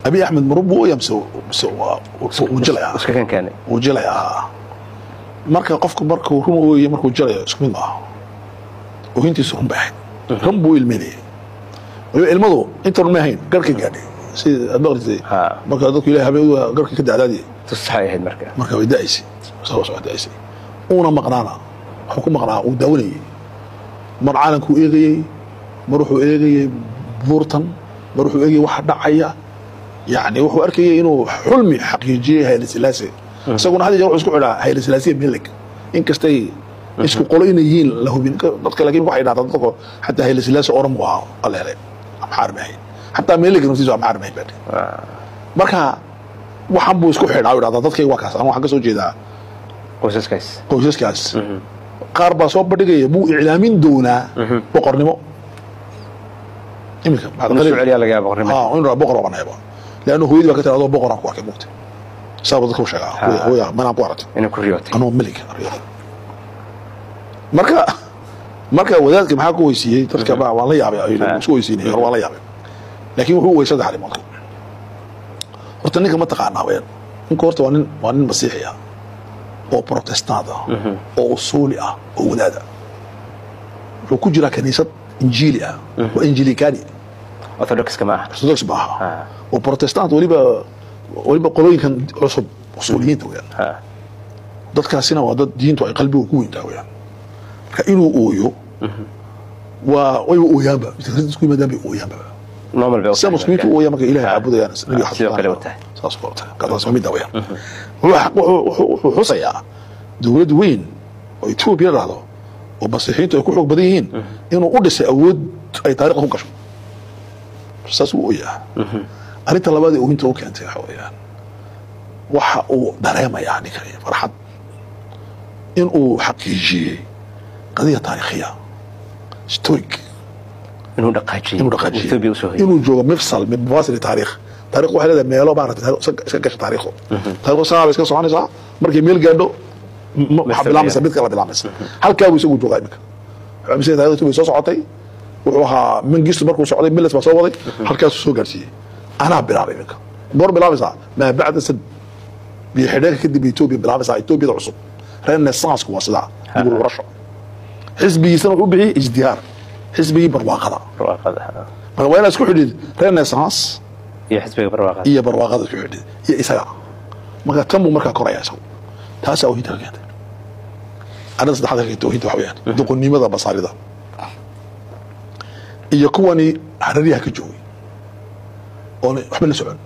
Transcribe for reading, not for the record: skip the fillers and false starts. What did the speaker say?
أبي أحمد مربو يمسو وجلع كان وجلع marka qofku markuu run uu yahay markuu jarayo isku mid ah oo intiisu run baahay run buu ilmeeyay ilmadu inta run ma hayn garka gaadhay si adbaqtay marka dadku ilaahay habeen garka ka dacdaadiyay تصحيح marka way daaysi soo daaysi una maqnaana wuxuu ku maqnaa uu daawanayay mar caalanku eegayay mar wuxuu eegayay buurtan mar wuxuu eegayay wax dhacaya يعني wuxuu arkayay inuu xulmi xaqiijiyay hayl silaasi isaguna hadii wuxuu isku xidhaa hayl silaasi milig in kastay isku qolo inay yihiin la hubin dadka laakiin waxay dhacdaa dadku hatta hayl silaasi oran waa aleelay amxaar bahay hatta milig naftiisu amxaar bahay bad marka waxan buu isku xidhaa uu dadkay waa kaas waxaan ka soo jeedaa qoysaskaas qaar baa soo badhigay buu iclaamin doonaa boqornimo imika baad qaliil laga yaabo boqornimo inuu boqor banayba لأنه هو يدرك هذا بقرة كواكب موت سابق كل شيء هو ما نبغرت إنه كريوتي أنا ملك الرياض مركا وذلك ما حكوا يسيه ترك بقى والله يا شو يسيني والله يا لكن هو يصدق على ملك ورتنيك ما تقعنا وين إنك ورت وانين مسيحية أو بروتستانت أو أصولي أو ولادة لو كجرا كنيسة إنجيلية وإنجيليكاني أرثوذكس كمان أرثوذكس بقى وبروتستانت وليبا قلوين كان عصب أصوليين تويان dadkaasina waa dad diintu ay qalbigu ku weyntaa weeyaan ka inuu ooyo waa way ooyaaba isku yimaadaan bay ooyaaba normal bay oo muslimiintu ooyaa marka ilaahay caabudayaan nabi xasuuq kale wata saas oo kale kaas oo mid ah weeyaan wuxuu xusayaa dawlad weyn oo Itoobiya raado oo masiixiintu ay ku xoog badan yihiin inuu u dhisay awood ay taariikhda ku gasho saas uu ooyaa arinta labaad ee inta uu keentay waxa weeyaan waxa uu dareemayaa ninka farxad إنه حقيقي قضية تاريخية ستوريك إنه دقاجي إنه جو مفصل من مفاصل التاريخ تاريخ واحد هذا ميلو بعرف سكش تاريخه تاريخه صعب بس كسر عني صعب مركي ميل قالوا بلامس بيت كلا بلامس هل كانوا يسووا جو غايبك مثل هذا تبي صوص عطي وروح من جيس مركو سعودي ملت مصوري هل كانوا يسووا قرشي أنا بلامي منك دور بلامس ما بعد السد بيحداك كده بيتوبي بلامس يتوبي العصب رينيسانس كوا صدا يقول ورشة حزبي سنة بحي ازدهار حزبي برواقضة وين اسكو حديد رينيسانس هي حزبي برواقضة هي برواقضة اسكو حديد هي إساقا مركا تمو مركا كوريا سو تاسا وهيدا كانت أنا صدح هذا كنت وهيدا حويان دوقو النيمة بصاري دا إيا كواني حرريها كجوي وحملنا سعون